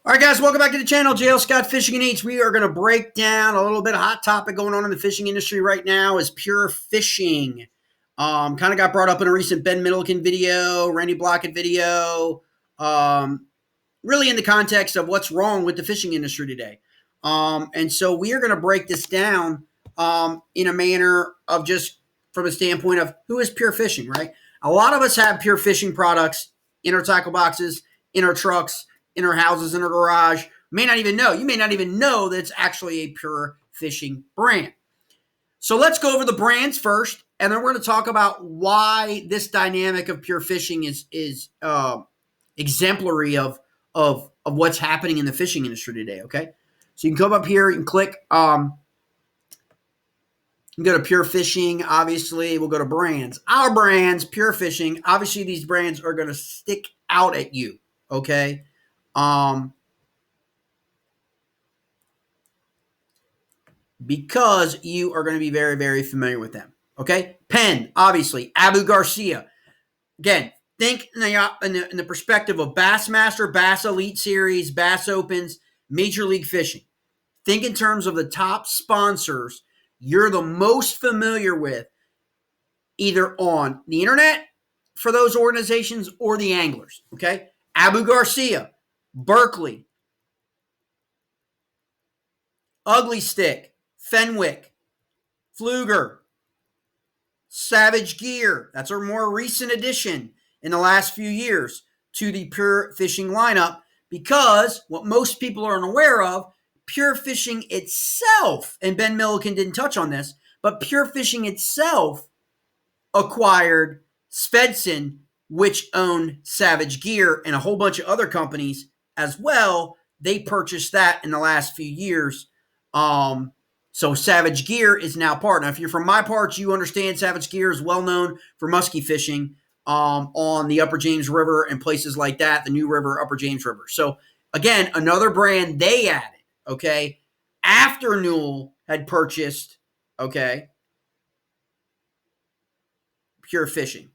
All right, guys, welcome back to the channel. JL Scott Fishing and Eats. We are going to break down a little bit of hot topic going on in the fishing industry right now is pure fishing. Kind of got brought up in a recent Ben Milliken video, Randy Blockett video, really in the context of what's wrong with the fishing industry today. And so we are going to break this down in a manner of just from a standpoint of who is pure fishing, right? A lot of us have pure fishing products in our tackle boxes, in our trucks, in our houses, in our garage. May not even know. You may not even know that it's actually a pure fishing brand. So let's go over the brands first, and then we're going to talk about why this dynamic of pure fishing is exemplary of what's happening in the fishing industry today. Okay, so you can come up here and click. You can go to Pure Fishing. Obviously, we'll go to brands. Our brands, Pure Fishing. Obviously, these brands are going to stick out at you. Okay. Because you are going to be very, very familiar with them. Okay? Penn, obviously. Abu Garcia. Again, think in the perspective of Bassmaster, Bass Elite Series, Bass Opens, Major League Fishing. Think in terms of the top sponsors you're the most familiar with, either on the internet for those organizations or the anglers. Okay? Abu Garcia, Berkley, Ugly Stick, Fenwick, Pflueger, Savage Gear. That's our more recent addition in the last few years to the Pure Fishing lineup, because what most people are unaware of, Pure Fishing itself, and Ben Milliken didn't touch on this, but Pure Fishing itself acquired Svedson, which owned Savage Gear and a whole bunch of other companies as well. They purchased that in the last few years. So Savage Gear is now part. Now, if you're from my parts, you understand Savage Gear is well known for muskie fishing on the Upper James River and places like that, the New River, Upper James River. So, again, another brand they added, okay, after Newell had purchased, okay, Pure Fishing.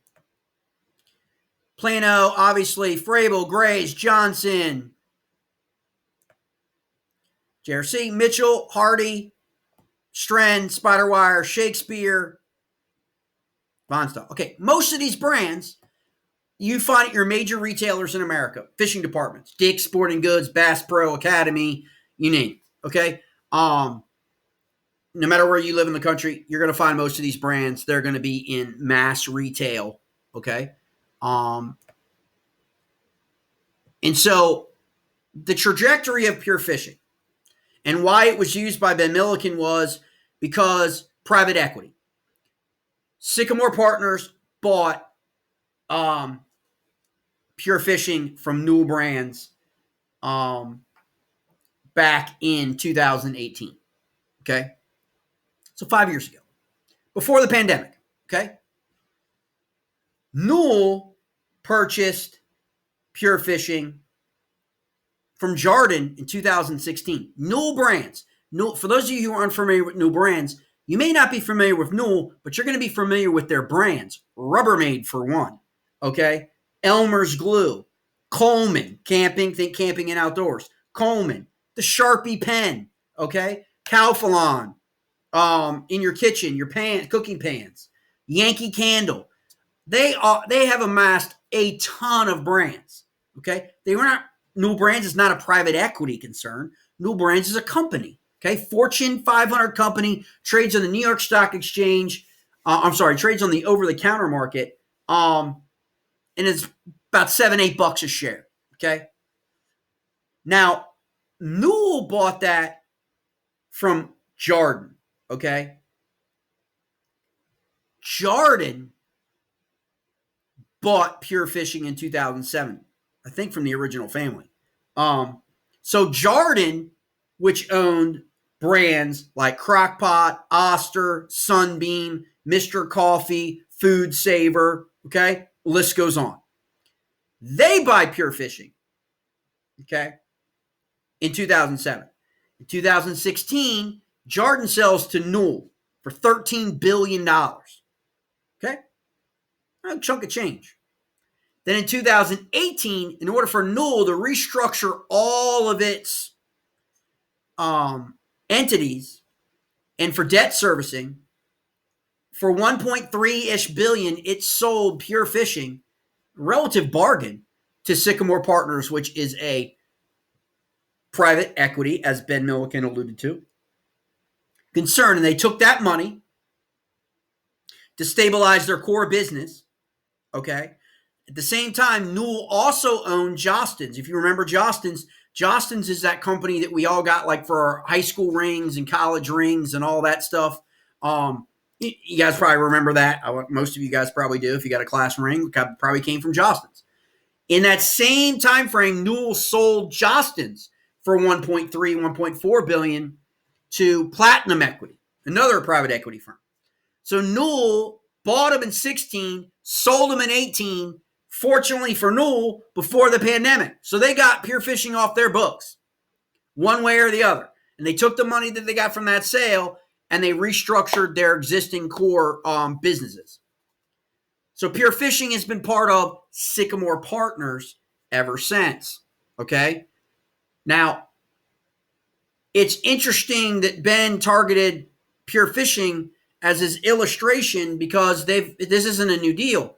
Plano, obviously, Frable, Grays, Johnson, JRC, Mitchell, Hardy, Stren, Spiderwire, Shakespeare, Vonstall. Okay, most of these brands you find at your major retailers in America, fishing departments, Dick's Sporting Goods, Bass Pro Academy, you name it. Okay, no matter where you live in the country, you're going to find most of these brands. They're going to be in mass retail. Okay, and so the trajectory of Pure Fishing and why it was used by Ben Milliken was because private equity. Sycamore Partners bought Pure Fishing from Newell Brands back in 2018. Okay? So 5 years ago. Before the pandemic. Okay? Newell purchased Pure Fishing from Jarden in 2016. Newell Brands. Newell, for those of you who are unfamiliar with Newell Brands, you may not be familiar with Newell, but you're going to be familiar with their brands. Rubbermaid, for one. Okay? Elmer's Glue. Coleman. Camping. Think camping and outdoors. Coleman. The Sharpie pen. Okay? Calphalon. In your kitchen, your cooking pans. Yankee Candle. They have amassed a ton of brands. Okay? Newell Brands is not a private equity concern. Newell Brands is a company. Okay? Fortune 500 company, trades on the New York Stock Exchange. Trades on the over-the-counter market. And it's about $7-8 a share. Okay? Now, Newell bought that from Jarden. Okay? Jarden bought Pure Fishing in 2007. I think from the original family. So Jarden, which owned brands like Crockpot, Oster, Sunbeam, Mr. Coffee, Food Saver, okay? List goes on. They buy Pure Fishing, okay, in 2007. In 2016, Jarden sells to Newell for $13 billion, okay? A chunk of change. Then in 2018, in order for Newell to restructure all of its entities and for debt servicing, for 1.3-ish billion, it sold Pure Fishing, relative bargain, to Sycamore Partners, which is a private equity, as Ben Milliken alluded to, concern. And they took that money to stabilize their core business, okay? At the same time, Newell also owned Jostens. If you remember Jostens, Jostens is that company that we all got like for our high school rings and college rings and all that stuff. You guys probably remember that. Most of you guys probably do. If you got a class ring, it probably came from Jostens. In that same time frame, Newell sold Jostens for 1.3, 1.4 billion to Platinum Equity, another private equity firm. So Newell bought them in 16, sold them in 18, fortunately for Newell, before the pandemic. So they got Pure Fishing off their books, one way or the other. And they took the money that they got from that sale and they restructured their existing core businesses. So Pure Fishing has been part of Sycamore Partners ever since, okay? Now, it's interesting that Ben targeted Pure Fishing as his illustration because this isn't a new deal.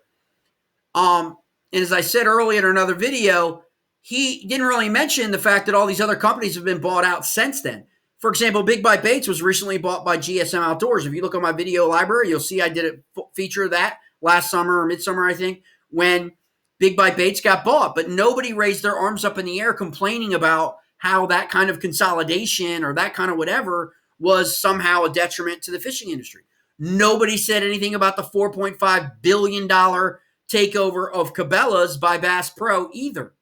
And as I said earlier in another video, he didn't really mention the fact that all these other companies have been bought out since then. For example, Big Bite Baits was recently bought by GSM Outdoors. If you look at my video library, you'll see I did a feature of that last summer or midsummer, I think, when Big Bite Baits got bought. But nobody raised their arms up in the air complaining about how that kind of consolidation or that kind of whatever was somehow a detriment to the fishing industry. Nobody said anything about the $4.5 billion takeover of Cabela's by Bass Pro either.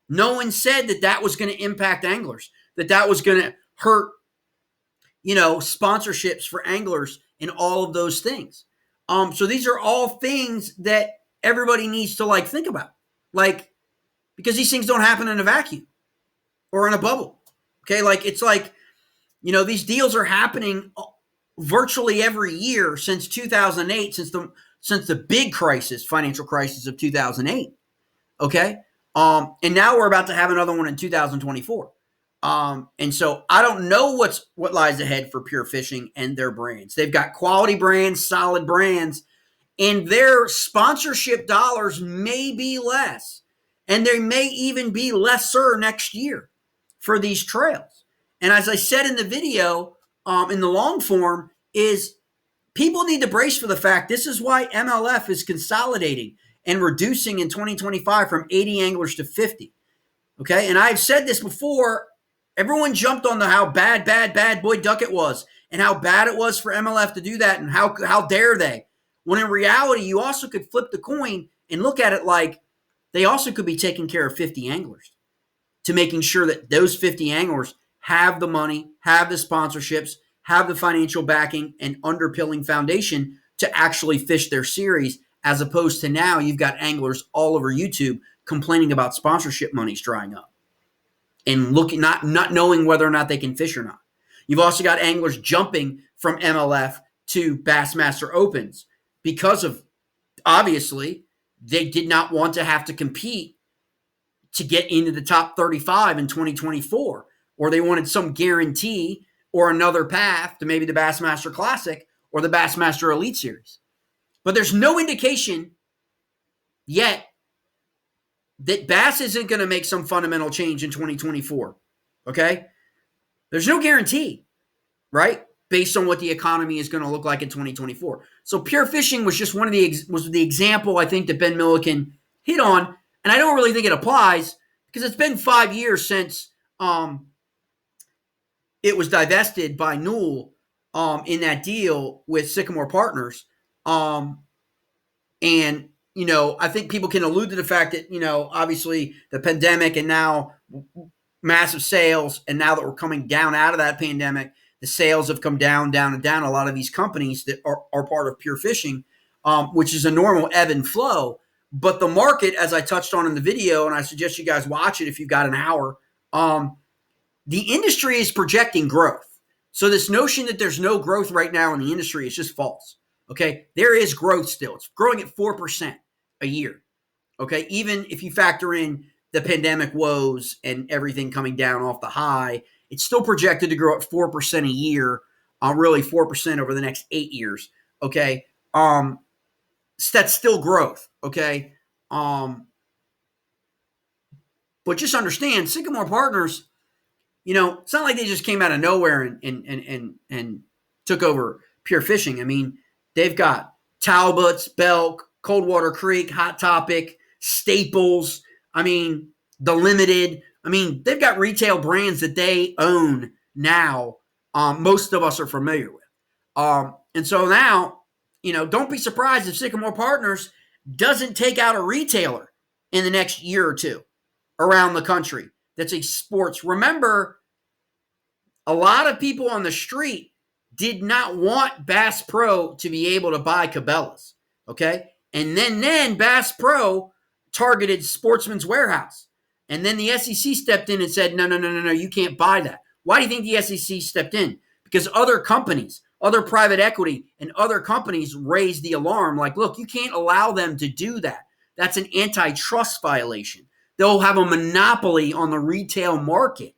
No one said that that was going to impact anglers, that was going to hurt, sponsorships for anglers and all of those things. So these are all things that everybody needs to think about, because these things don't happen in a vacuum or in a bubble. Okay. These deals are happening virtually every year since 2008, since the big financial crisis of 2008. Okay. And now we're about to have another one in 2024. And so I don't know what lies ahead for Pure Fishing and their brands. They've got quality brands, solid brands, and their sponsorship dollars may be less. And they may even be lesser next year for these trails. And as I said in the video, in the long form, is people need to brace for the fact this is why MLF is consolidating and reducing in 2025 from 80 anglers to 50. Okay. And I've said this before. Everyone jumped on how bad Boyd Duckett was and how bad it was for MLF to do that and how dare they. When in reality, you also could flip the coin and look at it like they also could be taking care of 50 anglers to making sure that those 50 anglers have the money, have the sponsorships, have the financial backing and underpilling foundation to actually fish their series, as opposed to now you've got anglers all over YouTube complaining about sponsorship monies drying up and not knowing whether or not they can fish or not. You've also got anglers jumping from MLF to Bassmaster Opens because of, obviously, they did not want to have to compete to get into the top 35 in 2024, or they wanted some guarantee or another path to maybe the Bassmaster Classic or the Bassmaster Elite Series. But there's no indication yet that Bass isn't going to make some fundamental change in 2024, okay? There's no guarantee, right? Based on what the economy is going to look like in 2024. So Pure Fishing was just was the example I think that Ben Milliken hit on, and I don't really think it applies because it's been 5 years since it was divested by Newell in that deal with Sycamore Partners. And I think people can allude to the fact that, obviously the pandemic and now massive sales, and now that we're coming down out of that pandemic, the sales have come down. A lot of these companies that are part of Pure Fishing, which is a normal ebb and flow. But the market, as I touched on in the video, and I suggest you guys watch it if you've got an hour, the industry is projecting growth. So this notion that there's no growth right now in the industry is just false. Okay, there is growth still. It's growing at 4% a year. Okay, even if you factor in the pandemic woes and everything coming down off the high, it's still projected to grow at 4% a year, really 4% over the next 8 years. Okay, that's still growth. Okay, but just understand, Sycamore Partners, it's not like they just came out of nowhere and took over Pure Fishing. I mean, they've got Talbot's, Belk, Coldwater Creek, Hot Topic, Staples. I mean, The Limited. I mean, they've got retail brands that they own now. Most of us are familiar with. And so now, don't be surprised if Sycamore Partners doesn't take out a retailer in the next year or two around the country that's a sports. Remember, a lot of people on the street did not want Bass Pro to be able to buy Cabela's, okay? And then Bass Pro targeted Sportsman's Warehouse. And then the SEC stepped in and said, no, you can't buy that. Why do you think the SEC stepped in? Because other companies, other private equity, and other companies raised the alarm like, look, you can't allow them to do that. That's an antitrust violation. They'll have a monopoly on the retail market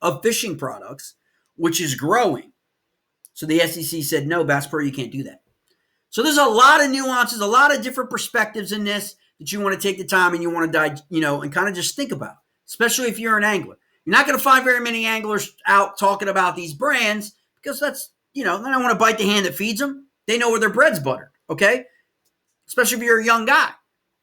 of fishing products, which is growing. So the SEC said, no, Bass Pro, you can't do that. So there's a lot of nuances, a lot of different perspectives in this that you want to take the time and you want to dive, and kind of just think about, especially if you're an angler. You're not going to find very many anglers out talking about these brands because that's, they don't want to bite the hand that feeds them. They know where their bread's buttered, okay? Especially if you're a young guy.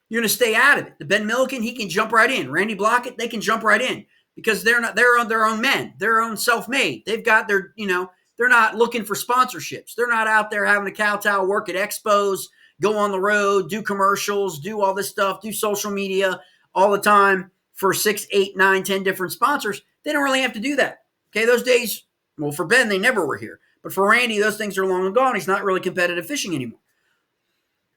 You're going to stay out of it. The Ben Milliken, he can jump right in. Randy Blockett, they can jump right in because they're their own men. They're own self-made. They've got their, they're not looking for sponsorships. They're not out there having a kowtow, work at expos, go on the road, do commercials, do all this stuff, do social media all the time for 6, 8, 9, 10 different sponsors. They don't really have to do that. Okay, those days, well, for Ben, they never were here. But for Randy, those things are long and gone. He's not really competitive fishing anymore.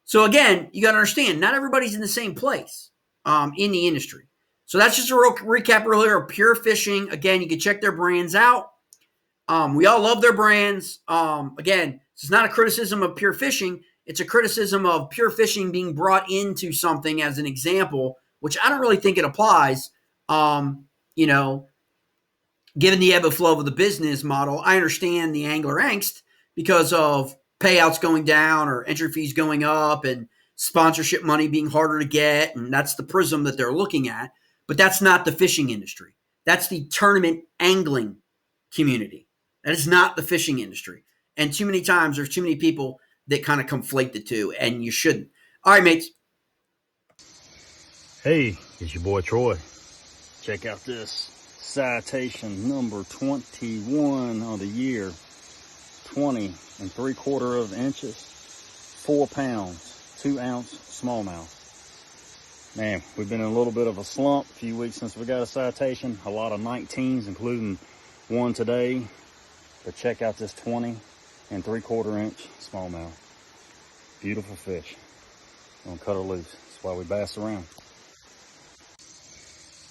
So again, you got to understand, not everybody's in the same place in the industry. So that's just a real recap earlier of Pure Fishing. Again, you can check their brands out. We all love their brands. Again, this is not a criticism of Pure Fishing. It's a criticism of Pure Fishing being brought into something as an example, which I don't really think it applies. Given the ebb and flow of the business model, I understand the angler angst because of payouts going down or entry fees going up and sponsorship money being harder to get. And that's the prism that they're looking at. But that's not the fishing industry. That's the tournament angling community. That is not the fishing industry. And too many times there's too many people that kind of conflate the two, and you shouldn't. All right, mates. Hey, it's your boy Troy. Check out this citation number 21 of the year. 20 3/4 inches, 4 pounds, 2 ounce smallmouth. Man, we've been in a little bit of a slump, a few weeks since we got a citation, a lot of 19s, including one today. But check out this 20 3/4 inch smallmouth. Beautiful fish. Gonna cut her loose. That's why we bass around.